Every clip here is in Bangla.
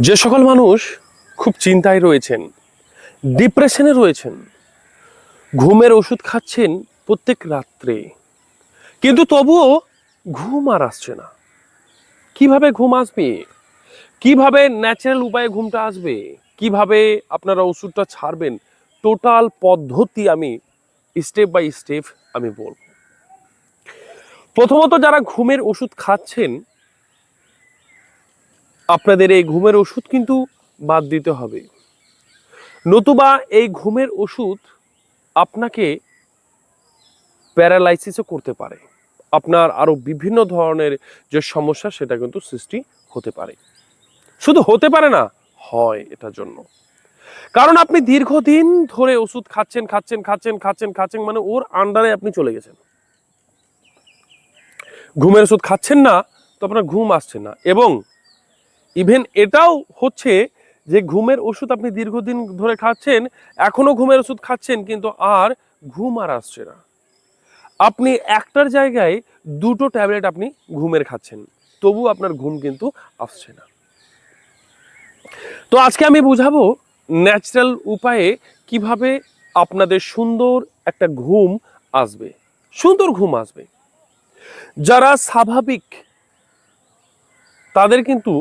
যে সকল মানুষ খুব চিন্তায় রয়েছেন, ডিপ্রেশনে রয়েছেন, ঘুমের ওষুধ খাচ্ছেন প্রত্যেক রাত্রে, কিন্তু তবুও ঘুম আর আসছে না। কিভাবে ঘুম আসবে? কিভাবে ন্যাচারাল উপায়ে ঘুমটা আসবে? কিভাবে আপনারা ওষুধটা ছাড়বেন? টোটাল পদ্ধতি আমি স্টেপ বাই স্টেপ আমি বলব। প্রথমত, যারা ঘুমের ওষুধ খাচ্ছেন, আপনাদের এই ঘুমের ওষুধ কিন্তু বাদ দিতে হবে। নতুবা এই ঘুমের ওষুধ আপনাকে প্যারালাইসিসও করতে পারে। আপনার আরো বিভিন্ন ধরনের যে সমস্যা সেটা কিন্তু সৃষ্টি হতে পারে। শুধু হতে পারে না, হয় এটার জন্য। কারণ আপনি দীর্ঘদিন ধরে ওষুধ খাচ্ছেন খাচ্ছেন খাচ্ছেন খাচ্ছেন খাচ্ছেন, মানে ওর আন্ডারে আপনি চলে গেছেন। ঘুমের ওষুধ খাচ্ছেন না তো আপনার ঘুম আসছে না, এবং ইভেন এটাও হচ্ছে যে ঘুমের ওষুধ আপনি দীর্ঘদিন ধরে খাচ্ছেন, এখনো ঘুমের ওষুধ খাচ্ছেন, কিন্তু আর ঘুম আর আসছে না। আপনি একটার জায়গায় দুটো ট্যাবলেট আপনি ঘুমের খাচ্ছেন, তবু আপনার ঘুম কিন্তু আসছে না। তো আজকে আমি বুঝাবো ন্যাচারাল উপায়ে কিভাবে আপনাদের সুন্দর একটা ঘুম আসবে, সুন্দর ঘুম আসবে। যারা স্বাভাবিক তাদের কিন্তু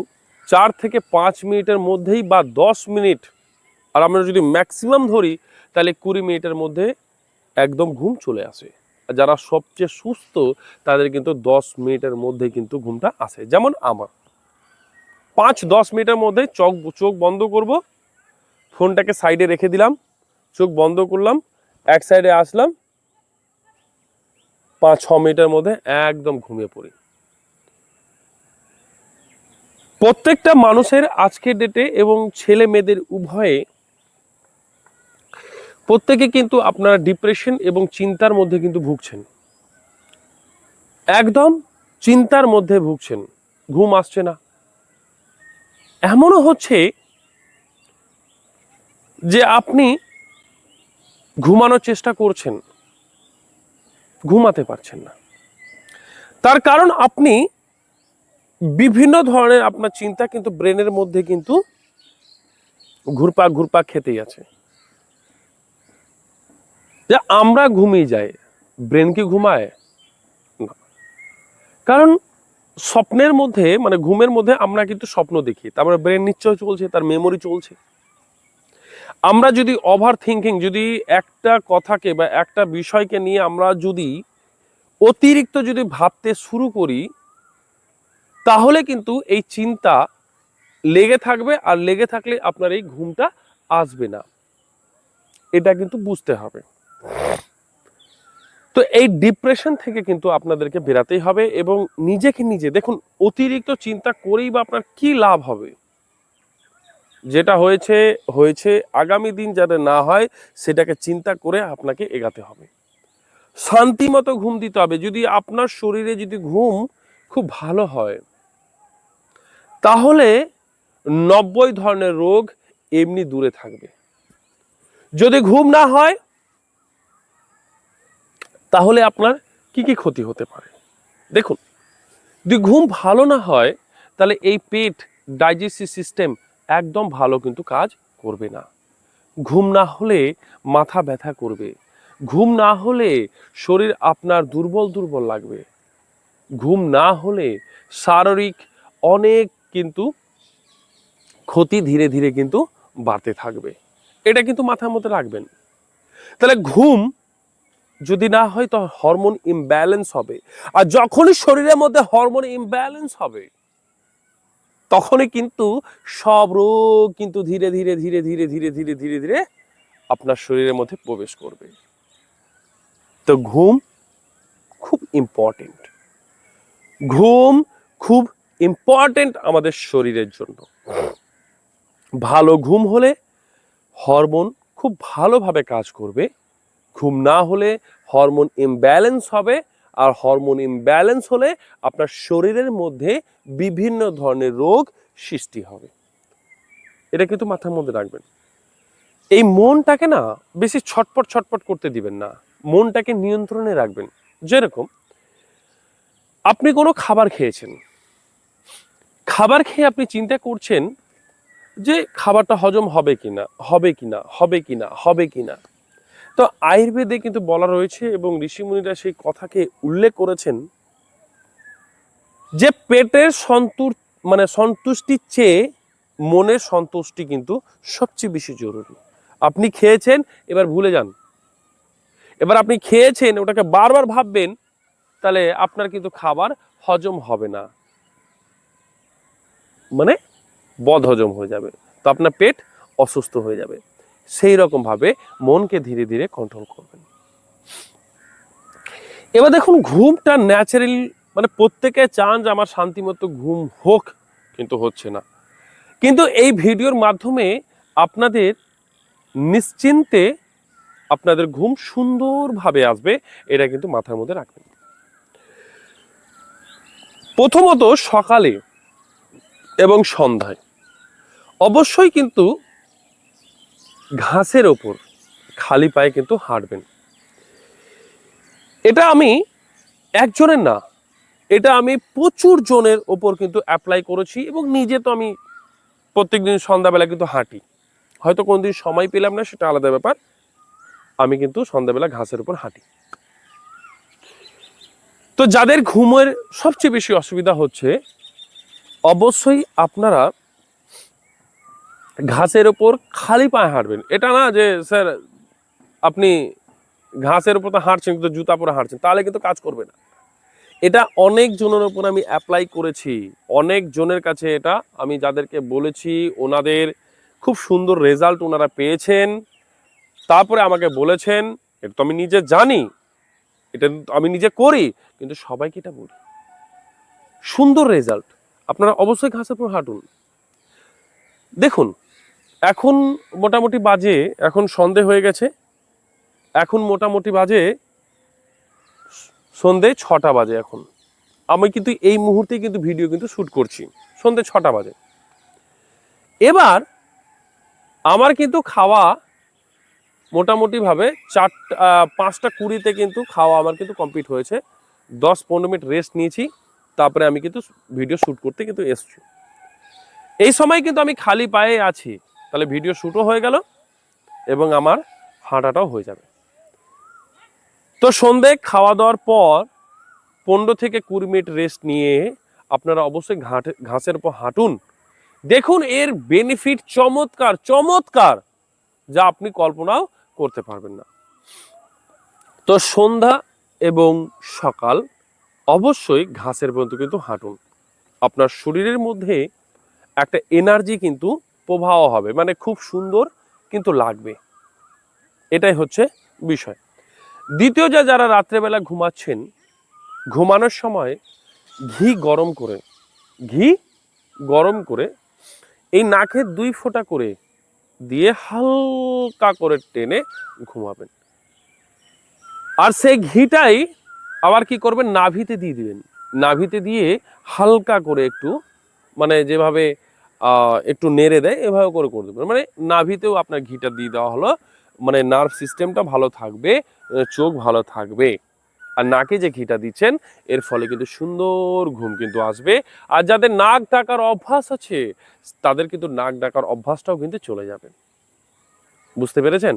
4 থেকে 5 মিনিটের মধ্যেই, বা 10 মিনিট, আর আমরা যদি ম্যাক্সিমাম ধরি তাহলে 20 মিনিটের মধ্যে একদম ঘুম চলে আসে। আর যারা সবচেয়ে সুস্থ তাদের কিন্তু 10 মিনিটের মধ্যে কিন্তু ঘুমটা আসে। যেমন আমার 5-10 মিনিটের মধ্যে চোখ বন্ধ করব, ফোনটাকে সাইডে রেখে দিলাম, চোখ বন্ধ করলাম, এক সাইডে আসলাম, 5-6 মিনিটের মধ্যে একদম ঘুমিয়ে পড়ি। প্রত্যেকটা মানুষের আজকের ডেটে এবং ছেলে মেয়েদের উভয়ে প্রত্যেকে কিন্তু আপনার ডিপ্রেশন এবং চিন্তার মধ্যে কিন্তু ভুগছেন, একদম চিন্তার মধ্যে ভুগছেন, ঘুম আসছে না। এমনও হচ্ছে যে আপনি ঘুমানোর চেষ্টা করছেন, ঘুমাতে পারছেন না। তার কারণ আপনি বিভিন্ন ধরনের আপনার চিন্তা কিন্তু ব্রেনের মধ্যে কিন্তু ঘুরপাক ঘুরপাক খেতেই আছে। যে আমরা ঘুমিয়ে যাই, ব্রেন কি ঘুমায় না? কারণ স্বপ্নের মধ্যে, মানে ঘুমের মধ্যে আমরা কিন্তু স্বপ্ন দেখি, তারপরে ব্রেন নিশ্চয় চলছে, তার মেমোরি চলছে। আমরা যদি ওভার থিঙ্কিং, যদি একটা কথাকে বা একটা বিষয়কে নিয়ে আমরা যদি অতিরিক্ত যদি ভাবতে শুরু করি, তাহলে কিন্তু এই চিন্তা লেগে থাকবে, আর লেগে থাকলে আপনার এই ঘুমটা আসবে না। এটা কিন্তু বুঝতে হবে। তো এই ডিপ্রেশন থেকে কিন্তু আপনাদেরকে বেরাতেই হবে, এবং নিজেকে নিজে দেখুন, অতিরিক্ত চিন্তা করেই বা আপনার কি লাভ হবে? যেটা হয়েছে হয়েছে, আগামী দিন যাতে না হয় সেটাকে চিন্তা করে আপনাকে এগাতে হবে। শান্তি মতো ঘুম দিতে হবে। যদি আপনার শরীরে যদি ঘুম খুব ভালো হয়, তাহলে 90 ধরনের রোগ এমনি দূরে থাকবে। যদি ঘুম না হয়, তাহলে আপনার কি কি ক্ষতি হতে পারে দেখুন। যদি ঘুম ভালো না হয়, তাহলে এই পেট, ডাইজেস্টিভ সিস্টেম একদম ভালো কিন্তু কাজ করবে না। ঘুম না হলে মাথা ব্যথা করবে, ঘুম না হলে শরীর আপনার দুর্বল দুর্বল লাগবে, ঘুম না হলে শারীরিক অনেক কিন্তু ক্ষতি ধীরে ধীরে কিন্তু বাড়তে থাকবে। এটা কিন্তু মাথার মধ্যে রাখবেন। তাহলে ঘুম যদি না হয় তো হরমোন ইমব্যালেন্স হবে, আর যখনই শরীরের মধ্যে হরমোন ইমব্যালেন্স হবে, তখনই কিন্তু সব রোগ কিন্তু ধীরে ধীরে ধীরে ধীরে ধীরে ধীরে ধীরে ধীরে আপনার শরীরের মধ্যে প্রবেশ করবে। তো ঘুম খুব ইম্পর্টেন্ট, ঘুম খুব ইম্পর্টেন্ট আমাদের শরীরের জন্য। ভালো ঘুম হলে হরমোন খুব ভালোভাবে কাজ করবে, ঘুম না হলে হরমোন ইমব্যালেন্স হবে, আর হরমোন ইমব্যালেন্স হলে আপনার শরীরের মধ্যে বিভিন্ন ধরনের রোগ সৃষ্টি হবে। এটা কিন্তু মাথার মধ্যে রাখবেন। এই মনটাকে না বেশি ছটপট ছটপট করতে দিবেন না, মনটাকে নিয়ন্ত্রণে রাখবেন। যেরকম আপনি কোনো খাবার খেয়েছেন, খাবার খেয়ে আপনি চিন্তা করছেন যে খাবারটা হজম হবে কিনা, হবে কিনা, হবে কিনা, হবে কিনা। তো আয়ুর্বেদে কিন্তু বলা রয়েছে এবং ঋষিমুনিরা সেই কথাকে উল্লেখ করেছেন যে পেটের সন্তুষ্টির চেয়ে মনের সন্তুষ্টি কিন্তু সবচেয়ে বেশি জরুরি। আপনি খেয়েছেন, এবার ভুলে যান। এবার আপনি খেয়েছেন, ওটাকে বারবার ভাববেন, তাহলে আপনার কিন্তু খাবার হজম হবে না, মানে বদ হজম হয়ে যাবে, তো আপনার পেট অসুস্থ হয়ে যাবে। সেই রকম ভাবে মনকে ধীরে ধীরে কন্ট্রোল করবেন। এবার দেখুন, ঘুমটা ন্যাচারাল, মানে প্রত্যেকে চান যে আমার শান্তিমতো ঘুম হোক, কিন্তু হচ্ছে না। কিন্তু এই ভিডিওর মাধ্যমে আপনাদের নিশ্চিন্তে আপনাদের ঘুম সুন্দরভাবে আসবে, এটা কিন্তু মাথার মধ্যে রাখবেন। প্রথমত সকালে এবং সন্ধ্যায় অবশ্যই কিন্তু ঘাসের ওপর খালি পায়ে কিন্তু হাঁটবেন। এটা আমি একজনের না, এটা আমি প্রচুর জনের ওপর কিন্তু অ্যাপ্লাই করেছি এবং নিজে তো আমি প্রত্যেকদিন সন্ধ্যাবেলা কিন্তু হাঁটি। হয়তো কোনদিন সময় পেলাম না, সেটা আলাদা ব্যাপার। আমি কিন্তু সন্ধ্যাবেলা ঘাসের উপর হাঁটি। তো যাদের ঘুমের সবচেয়ে বেশি অসুবিধা হচ্ছে, অবশ্যই আপনারা ঘাসের ওপর খালি পায়ে হাঁটবেন। এটা না যে স্যার আপনি ঘাসের উপর তো হাঁটছেন কিন্তু জুতা পরে হাঁটছেন, তাহলে কিন্তু কাজ করবে না। এটা অনেক জনের উপর আমি অ্যাপ্লাই করেছি, অনেক জনের কাছে এটা আমি যাদেরকে বলেছি, ওনাদের খুব সুন্দর রেজাল্ট ওনারা পেয়েছেন। তারপরে আমাকে বলেছেন, এটা তো আমি নিজে জানি, এটা আমি নিজে করি, কিন্তু সবাইকে এটা বলি, সুন্দর রেজাল্ট। আপনারা অবশ্যই ঘাসের উপর হাঁটুন। দেখুন, এখন মোটামুটি বাজে, এখন সন্ধে হয়ে গেছে, এখন মোটামুটি বাজে সন্ধে 6টা বাজে। এখন আমি কিন্তু এই মুহূর্তে কিন্তু ভিডিও কিন্তু শ্যুট করছি, সন্ধে 6টা বাজে। এবার আমার কিন্তু খাওয়া মোটামুটি ভাবে 5টা 20-তে কিন্তু খাওয়া আমার কিন্তু কমপ্লিট হয়েছে। 10-15 মিনিট রেস্ট নিয়েছি, তারপরে আমি কিন্তু ভিডিও শ্যুট করতে কিন্তু এসছি। এই সময় কিন্তু আমি খালি পায়ে আছি, তাহলে ভিডিও শ্যুটও হয়ে গেল এবং আমার হাঁটাটাও হয়ে যাবে। তো সন্ধে খাওয়া দাওয়ার পর 15-20 মিনিট রেস্ট নিয়ে আপনারা অবশ্যই ঘাসের উপর হাঁটুন। দেখুন এর বেনিফিট চমৎকার চমৎকার, যা আপনি কল্পনাও করতে পারবেন না। তো সন্ধ্যা এবং সকাল অবশ্যই ঘাসের পর্যন্ত কিন্তু হাঁটুন। আপনার শরীরের মধ্যে একটা এনার্জি কিন্তু প্রবাহ হবে, মানে খুব সুন্দর কিন্তু লাগবে। এটাই হচ্ছে বিষয়। দ্বিতীয়, যারা রাত্রেবেলা ঘুমাচ্ছেন, ঘুমানোর সময় ঘি গরম করে, ঘি গরম করে এই নাকের 2 ফোঁটা করে দিয়ে হালকা করে টেনে ঘুমাবেন। আর সেই ঘিটাই আবার কি করবেন, নাভিতে দিয়ে দিবেন। নাভিতে দিয়ে হালকা করে একটু, মানে যেভাবে একটু নেড়ে দেয়, এভাবে করে করে দেবেন। মানে নাভিতেও আপনার ঘিটা দিয়ে দেওয়া হলো, মানে নার্ভ সিস্টেমটা ভালো থাকবে, চোখ ভালো থাকবে। আর নাকে যে ঘিটা দিচ্ছেন, এর ফলে কিন্তু সুন্দর ঘুম কিন্তু আসবে। আর যাদের নাক ডাকার অভ্যাস আছে, তাদের কিন্তু নাক ডাকার অভ্যাসটাও কিন্তু চলে যাবে। বুঝতে পেরেছেন?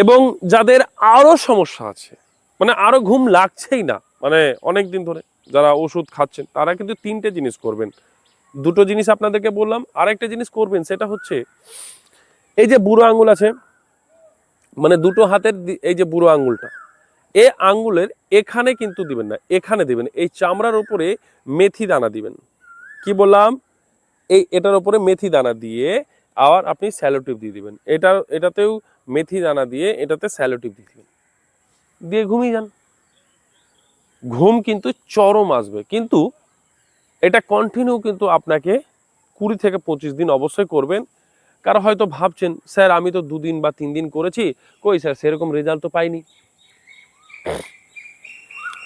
এবং যাদের আরো সমস্যা আছে, মানে আরো ঘুম লাগছেই না, মানে অনেক দিন ধরে যারা ওষুধ খাচ্ছেন, তারা কিন্তু 3টে জিনিস করবেন। 2টো জিনিস আপনাদেরকে বললাম, আরেকটা জিনিস করবেন, সেটা হচ্ছে এই যে বুড়ো আঙ্গুল আছে, মানে দুটো হাতের এই যে বুড়ো আঙ্গুলটা, এই আঙ্গুলের এখানে কিন্তু দিবেন না, এখানে দিবেন, এই চামড়ার উপরে মেথি দানা দিবেন। কি বললাম? এটার উপরে মেথি দানা দিয়ে আবার আপনি স্যালো টিপ দিয়ে দিবেন। এটাতেও মেথি দানা দিয়ে এটাতে স্যালো টিপ দিয়ে দিবেন, দিয়ে ঘুমিয়ে যান। ঘুম কিন্তু চরম আসবে, কিন্তু এটা কন্টিনিউ কিন্তু আপনাকে 20-25 দিন অবশ্যই করবেন। কারণ হয়তো ভাবছেন, স্যার আমি তো 2 দিন বা 3 দিন করেছি, কই স্যার সেরকম রেজাল্ট তো পাইনি,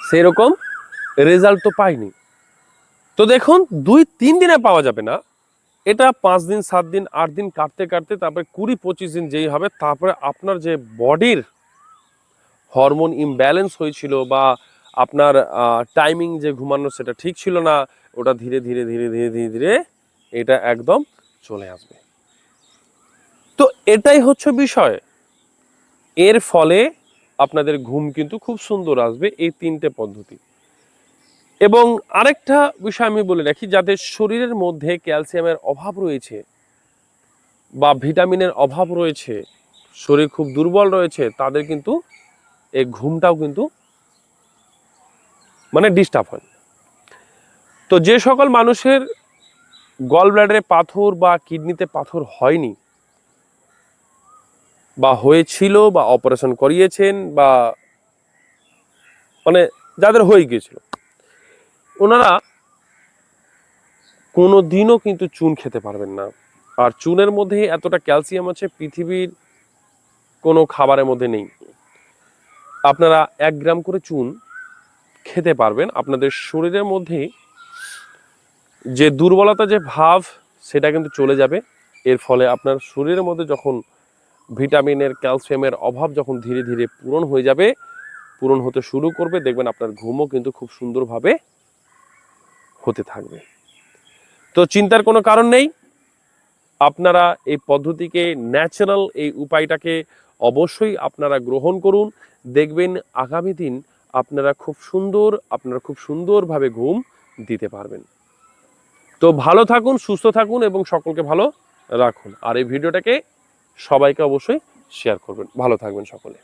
সেরকম রেজাল্ট তো পাইনি। তো দেখুন, 2-3 দিনে পাওয়া যাবে না, এটা 5 দিন 7 দিন 8 দিন কাটতে কাটতে তারপরে 20-25 দিন যেই হবে, তারপরে আপনার যে বডির হরমোন ইমব্যালেন্স হয়েছিল বা আপনার টাইমিং যে ঘুমানোর সেটা ঠিক ছিল না, ওটা ধীরে ধীরে ধীরে ধীরে ধীরে ধীরে এটা একদম চলে আসবে। তো এটাই হচ্ছে বিষয়। এর ফলে আপনাদের ঘুম কিন্তু খুব সুন্দর আসবে এই 3টে পদ্ধতি। এবং আরেকটা বিষয় আমি বলে রাখি, যাদের শরীরের মধ্যে ক্যালসিয়ামের অভাব রয়েছে বা ভিটামিনের অভাব রয়েছে, শরীর খুব দুর্বল রয়েছে, তাদের কিন্তু এই ঘুমটাও কিন্তু মানে ডিস্টার্ব হয়। তো যে সকল মানুষের গল ব্লাডারে পাথর বা কিডনিতে পাথর হয়নি বা হয়েছিল বা অপারেশন করিয়েছেন বা মানে যাদের হয়ে গিয়েছিল, ওনারা কোনো দিনও কিন্তু চুন খেতে পারবেন না। আর চুনের মধ্যে এতটা ক্যালসিয়াম আছে পৃথিবীর কোনো খাবারের মধ্যে নেই। আপনারা 1 গ্রাম করে চুন খেতে পারবেন, আপনাদের শরীরের মধ্যে যে দুর্বলতা যে ভাব সেটা কিন্তু চলে যাবে। এর ফলে আপনার শরীরের মধ্যে যখন ভিটামিনের ক্যালসিয়ামের অভাব যখন ধীরে ধীরে পূরণ হয়ে যাবে, পূরণ হতে শুরু করবে, দেখবেন আপনার ঘুমও কিন্তু খুব সুন্দরভাবে হতে থাকবে। তো চিন্তার কোনো কারণ নেই, আপনারা এই পদ্ধতিকে, ন্যাচারাল এই উপায়টাকে অবশ্যই আপনারা গ্রহণ করুন। দেখবেন আগামী দিন আপনারা খুব সুন্দরভাবে ঘুম দিতে পারবেন। তো ভালো থাকুন, সুস্থ থাকুন এবং সকলকে ভালো রাখুন। আর এই ভিডিওটাকে সবাইকে অবশ্যই শেয়ার করবেন। ভালো থাকবেন সকলে।